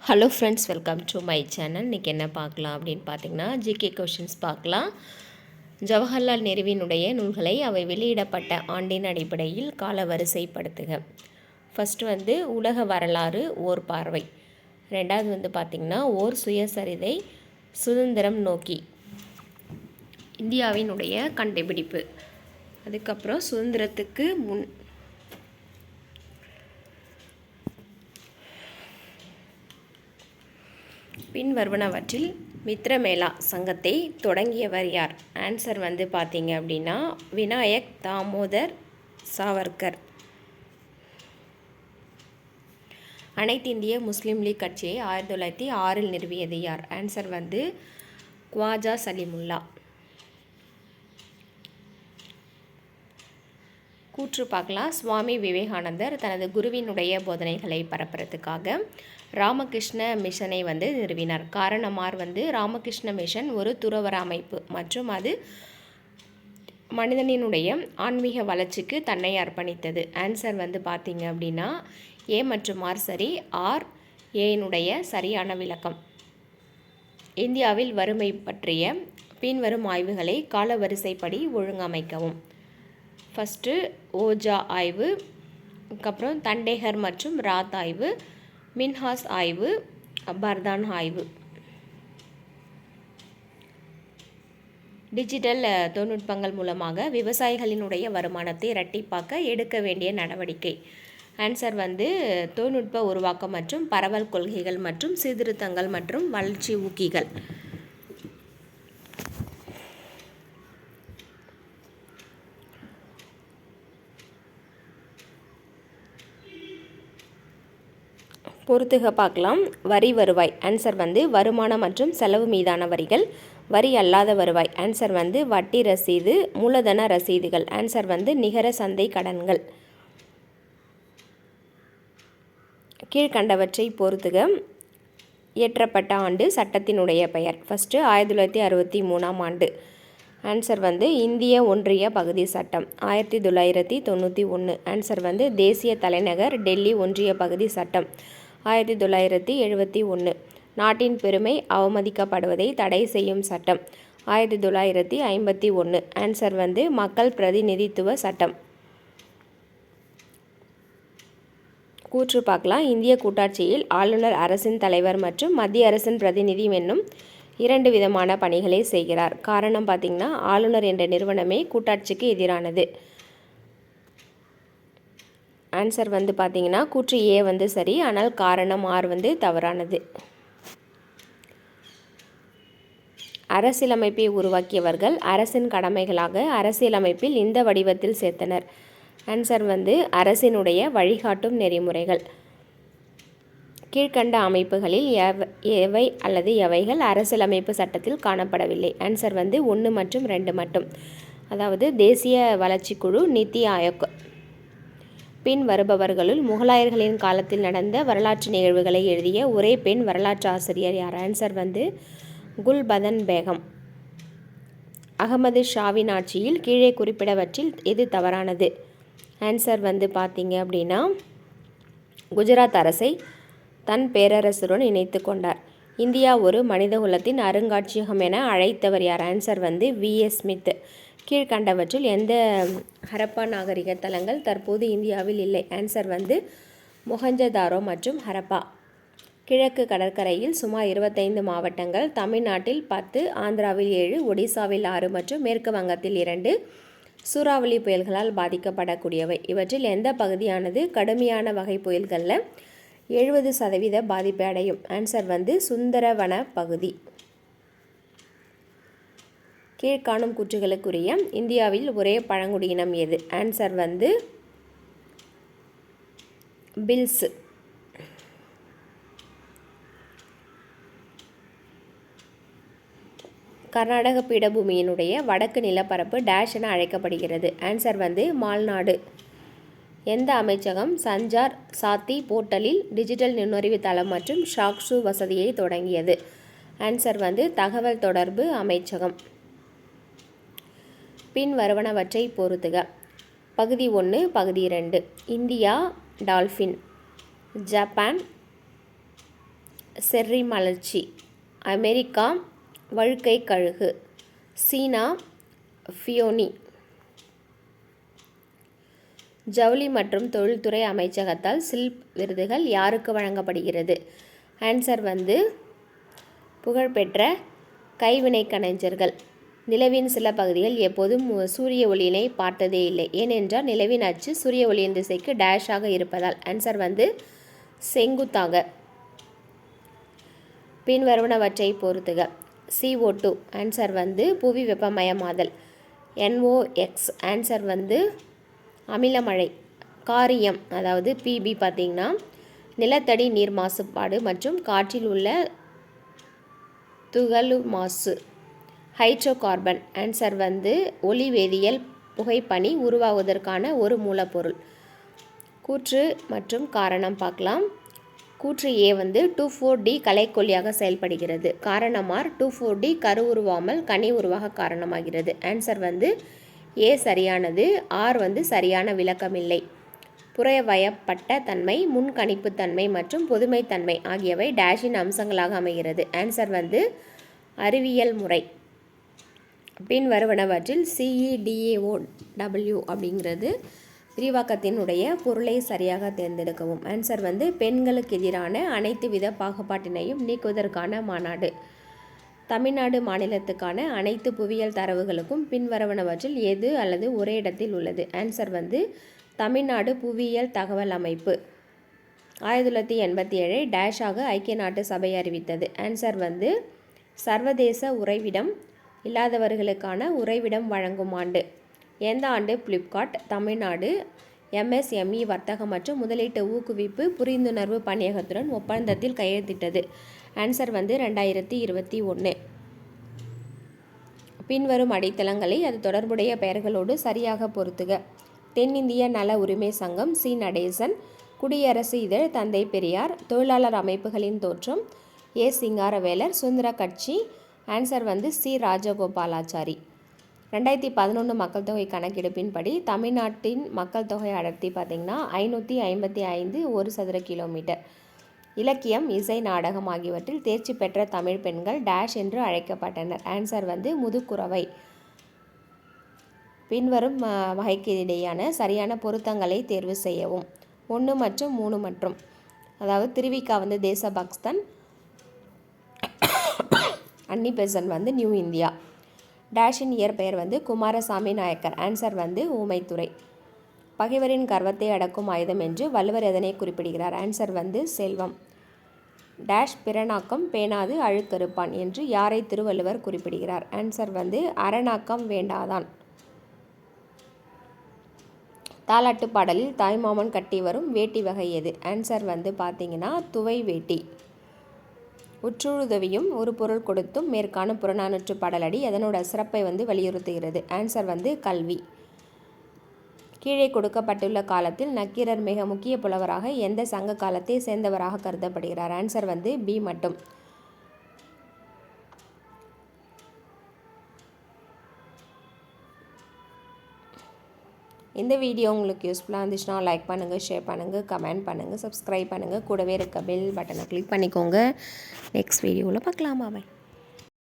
Hello friends, welcome to my channel. இன்றைக்கி என்ன பார்க்கலாம் அப்படின்னு பார்த்தீங்கன்னா, ஜிகே கொஷின்ஸ் பார்க்கலாம். ஜவஹர்லால் நேருவினுடைய நூல்களை அவை வெளியிடப்பட்ட ஆண்டின் அடிப்படையில் கால வரிசைப்படுத்துக. ஃபஸ்ட்டு உலக வரலாறு ஓர் பார்வை. ரெண்டாவது பார்த்திங்கன்னா ஓர் சுயசரிதை சுதந்திரம் நோக்கி இந்தியாவினுடைய கண்டுபிடிப்பு. அதுக்கப்புறம் சுதந்திரத்துக்கு முன் பின்வருவனவற்றில் மித்ரமேளா சங்கத்தை தொடங்கியவர் யார்? ஆன்சர் பார்த்தீங்க அப்படின்னா விநாயக் தாமோதர் சாவர்கர். அனைத்து இந்திய முஸ்லீம் லீக் கட்சியை 1906 நிறுவியது யார்? ஆன்சர் குவாஜா சலிமுல்லா. கூற்று பார்க்கலாம். சுவாமி விவேகானந்தர் தனது குருவினுடைய போதனைகளை பரப்புறதுக்காக ராமகிருஷ்ண மிஷனை நிறுவினார். காரணமார் ராமகிருஷ்ண மிஷன் ஒரு துறவற அமைப்பு மற்றும் அது மனிதனினுடைய ஆன்மீக வளர்ச்சிக்கு தன்னை அர்ப்பணித்தது. ஆன்சர் பார்த்தீங்க அப்படின்னா ஏ மற்றும் ஆர் சரி. ஆர் ஏனுடைய சரியான விளக்கம். இந்தியாவில் வறுமை பற்றிய பின்வரும் ஆய்வுகளை காலவரிசைப்படி ஒழுங்கமைக்கவும். ஃபஸ்ட்டு ஓஜா ஆய்வு, அதுக்கப்புறம் தண்டேகர் மற்றும் ராத் ஆய்வு, மின்ஹாஸ் ஆய்வு, பர்தான் ஆய்வு. டிஜிட்டல் தொழில்நுட்பங்கள் மூலமாக விவசாயிகளினுடைய வருமானத்தை இரட்டிப்பாக்க எடுக்க வேண்டிய நடவடிக்கை. ஆன்சர் தொழில்நுட்ப உருவாக்கம் மற்றும் பரவல் கொள்கைகள் மற்றும் சீர்திருத்தங்கள் மற்றும் வளர்ச்சி ஊக்கிகள். பொறுத்துக பார்க்கலாம். வரி வருவாய். ஆன்சர் வருமானம் மற்றும் செலவு மீதான வரிகள். வரி அல்லாத வருவாய். ஆன்சர் வட்டி ரசீது, மூலதன ரசீதுகள். ஆன்சர் நிகர சந்தை கடன்கள். கீழ்கண்டவற்றை பொறுத்துக. இயற்றப்பட்ட ஆண்டு, சட்டத்தினுடைய பெயர். ஃபஸ்ட்டு 1963 ஆண்டு. ஆன்சர் இந்திய ஒன்றிய பகுதி சட்டம். 1991. ஆன்சர் தேசிய தலைநகர் டெல்லி ஒன்றிய பகுதி சட்டம். 1971. நாட்டின் பெருமை அவமதிக்கப்படுவதை தடை செய்யும் சட்டம். 1951. ஆன்சர் மக்கள் பிரதிநிதித்துவ சட்டம். கூற்று பார்க்கலாம். இந்திய கூட்டாட்சியில் ஆளுநர் அரசின் தலைவர் மற்றும் மத்திய அரசின் பிரதிநிதி என்னும் 2 விதமான பணிகளை செய்கிறார். காரணம் பார்த்திங்கன்னா ஆளுநர் என்ற நிறுவனமே கூட்டாட்சிக்கு எதிரானது. ஆன்சர் பார்த்திங்கன்னா கூற்று ஏ சரி, ஆனால் காரணம் ஆர் தவறானது. அரசியலமைப்பை உருவாக்கியவர்கள் அரசின் கடமைகளாக அரசியலமைப்பில் இந்த வடிவத்தில் சேர்த்தனர். ஆன்சர் அரசினுடைய வழிகாட்டும் நெறிமுறைகள். கீழ்கண்ட அமைப்புகளில் எவை அல்லது எவைகள் அரசியலமைப்பு சட்டத்தில் காணப்படவில்லை? ஆன்சர் 1 மற்றும் 2 மட்டும். அதாவது தேசிய வளர்ச்சி குழு, நித்தி ஆயோக். பின் வருபவர்களுள் முகலாயர்களின் காலத்தில் நடந்த வரலாற்று நிகழ்வுகளை எழுதிய ஒரே பெண் வரலாற்று ஆசிரியர் யார்? ஆன்சர் குல்பதன் பேகம். அகமது ஷாவின் ஆட்சியில் கீழே குறிப்பிடவற்றில் எது தவறானது? ஆன்சர் பார்த்தீங்க அப்படின்னா குஜராத் அரசை தன் பேரரசுடன் இணைத்து கொண்டார். இந்தியா ஒரு மனிதகுலத்தின் அருங்காட்சியகம் என அழைத்தவர் யார்? Answer V.S. ஸ்மித். கீழ்கண்டவற்றில் எந்த ஹரப்பா நாகரிக தலங்கள் தற்போது இந்தியாவில் இல்லை? ஆன்சர் மொஹஞ்சதாரோ மற்றும் ஹரப்பா. கிழக்கு கடற்கரையில் சுமார் 25 மாவட்டங்கள். தமிழ்நாட்டில் 10, ஆந்திராவில் 7, ஒடிசாவில் 6 மற்றும் மேற்கு வங்கத்தில் 2 சூறாவளி புயல்களால் பாதிக்கப்படக்கூடியவை. இவற்றில் எந்த பகுதியானது கடுமையான வகை புயல்களில் 70% பாதிப்பை அடையும்? ஆன்சர் சுந்தரவன பகுதி. கீழ்காணும் கூற்றுகளுக்குரிய இந்தியாவில் ஒரே பழங்குடியினம் எது? Answer bills. கர்நாடக பீடபூமியினுடைய வடக்கு நிலப்பரப்பு டேஷ் என அழைக்கப்படுகிறது. ஆன்சர் மால்நாடு. எந்த அமைச்சகம் சஞ்சார் சாத்தி போர்ட்டலில் டிஜிட்டல் நுண்ணறிவு தளம் மற்றும் ஷாக்ஷு வசதியை தொடங்கியது? ஆன்சர் தகவல் தொடர்பு அமைச்சகம். பின் வருவனவற்றை பொறுத்துக. பகுதி 1, பகுதி 2. இந்தியா டால்ஃபின், ஜப்பான் செர்ரி மலர்ச்சி. அமெரிக்கா வழுக்கை கழுகு. சீனா ஃபியோனி. ஜவுளி மற்றும் தொழில்துறை அமைச்சகத்தால் சில்ப் விருதுகள் யாருக்கு வழங்கப்படுகிறது? ஆன்சர் வந்து புகழ்பெற்ற கைவினை கலைஞர்கள். நிலவின் சில பகுதிகள் எப்போதும் சூரிய ஒளியினை பார்த்ததே இல்லை. ஏனென்றால் நிலவின் அச்சு சூரிய ஒளியின் திசைக்கு டேஷாக இருப்பதால். ஆன்சர் வந்து செங்குத்தாக. பின்வருவனவற்றை பொறுத்துக. CO2. ஆன்சர் வந்து புவி வெப்பமயமாதல். NOx. ஆன்சர் வந்து அமிலமழை. காரியம் அதாவது PB பார்த்திங்கன்னா நிலத்தடி நீர் மாசுபாடு மற்றும் காற்றில் உள்ள துகளு மாசு. ஹைட்ரோகார்பன். ஆன்சர் வந்து ஒளி வேதியியல் புகைப்பனி உருவாவதற்கான ஒரு மூலப்பொருள். கூற்று மற்றும் காரணம் பார்க்கலாம். கூற்று A வந்து 2,4-D களைக்கொல்லியாக செயல்படுகிறது. காரணம் R 2,4-D கரு உருவாமல் கனி உருவாக காரணமாகிறது. ஆன்சர் வந்து A சரியானது. R வந்து சரியான விளக்கமில்லை. புறவயப்பட்ட தன்மை, முன்கணிப்புத்தன்மை மற்றும் பொதுமைத்தன்மை ஆகியவை டேஷின் அம்சங்களாக அமைகிறது. ஆன்சர் வந்து அறிவியல் முறை. பின்வருவனவற்றில் CEDAOW அப்படிங்கிறது விரிவாக்கத்தினுடைய பொருளை சரியாக தேர்ந்தெடுக்கவும். ஆன்சர் வந்து பெண்களுக்கு எதிரான அனைத்து வித பாகுபாட்டினையும் நீக்குவதற்கான மாநாடு. தமிழ்நாடு மாநிலத்துக்கான அனைத்து புவியியல் தரவுகளுக்கும் பின்வருவனவற்றில் எது அல்லது ஒரே இடத்தில் உள்ளது? ஆன்சர் வந்து தமிழ்நாடு புவியியல் தகவல் அமைப்பு. 1987 டேஷாக ஐக்கிய நாட்டு சபை அறிவித்தது. ஆன்சர் வந்து சர்வதேச உறைவிடம் இல்லாதவர்களுக்கான உறைவிடம் வழங்கும் ஆண்டு. எந்த ஆண்டு ஃப்ளிப்கார்ட் தமிழ்நாடு MSME வர்த்தகம் மற்றும் முதலீட்டு ஊக்குவிப்பு புரிந்துணர்வு பணியகத்துடன் ஒப்பந்தத்தில் கையெழுத்திட்டது? ஆன்சர் வந்து 2021. பின்வரும் அடித்தளங்களை அது தொடர்புடைய பெயர்களோடு சரியாக பொருத்துக. தென்னிந்திய நல உரிமை சங்கம் சி. நடேசன். குடியரசு இதழ் தந்தை பெரியார். தொழிலாளர் அமைப்புகளின் தோற்றம் ஏ. சிங்காரவேலர். சுதந்திர கட்சி. ஆன்சர் வந்து சி. ராஜகோபாலாச்சாரி. 2011 மக்கள் தொகை கணக்கெடுப்பின்படி தமிழ்நாட்டின் மக்கள் தொகை அடர்த்தி பார்த்திங்கன்னா 555 ஒரு சதுர கிலோமீட்டர். இலக்கியம், இசை, நாடகம் ஆகியவற்றில் தேர்ச்சி பெற்ற தமிழ் பெண்கள் டேஷ் என்று அழைக்கப்பட்டனர். ஆன்சர் வந்து முதுக்குரவை. பின்வரும் வகைக்கு இடையான சரியான பொருத்தங்களை தேர்வு செய்யவும். 1 மற்றும் 3 மற்றும் அதாவது திருவிக்கா வந்து தேசபக்தன், அன்னி பெசன்ட் வந்து நியூ இந்தியா. டேஷின் இயற்பெயர் வந்து குமாரசாமி நாயக்கர். ஆன்சர் வந்து ஊமைத்துறை. பகைவரின் கர்வத்தை அடக்கும் ஆயுதம் என்று வள்ளுவர் எதனை குறிப்பிடுகிறார்? ஆன்சர் வந்து செல்வம். டேஷ் பிறனாக்கம் பேணாது அழுக்கறுப்பான் என்று யாரை திருவள்ளுவர் குறிப்பிடுகிறார்? ஆன்சர் வந்து அரணாக்கம் வேண்டாதான். தாலாட்டு பாடலில் தாய்மாமன் கட்டி வரும் வேட்டி வகை எது? ஆன்சர் வந்து பார்த்திங்கன்னா துவை வேட்டி. உற்றுழுதவியும் ஒரு பொருள் கொடுத்தும் மேற்காணும் புறநானூற்று பாடலடி அதனோட சிறப்பை வந்து வலியுறுத்துகிறது. ஆன்சர் வந்து கல்வி. கீழே கொடுக்கப்பட்டுள்ள காலத்தில் நக்கீரர் மிக முக்கிய புலவராக எந்த சங்க காலத்தை சேர்ந்தவராக கருதப்படுகிறார்? ஆன்சர் வந்து பி மட்டும். இந்த வீடியோ உங்களுக்கு யூஸ்ஃபுல்லாக இருந்துச்சுன்னா லைக் பண்ணுங்கள், ஷேர் பண்ணுங்கள், கமெண்ட் பண்ணுங்கள், சப்ஸ்கிரைப் பண்ணுங்கள். கூடவே இருக்க பெல் பட்டனை கிளிக் பண்ணிக்கோங்க. நெக்ஸ்ட் வீடியோவில் பார்க்கலாமா? பாய்.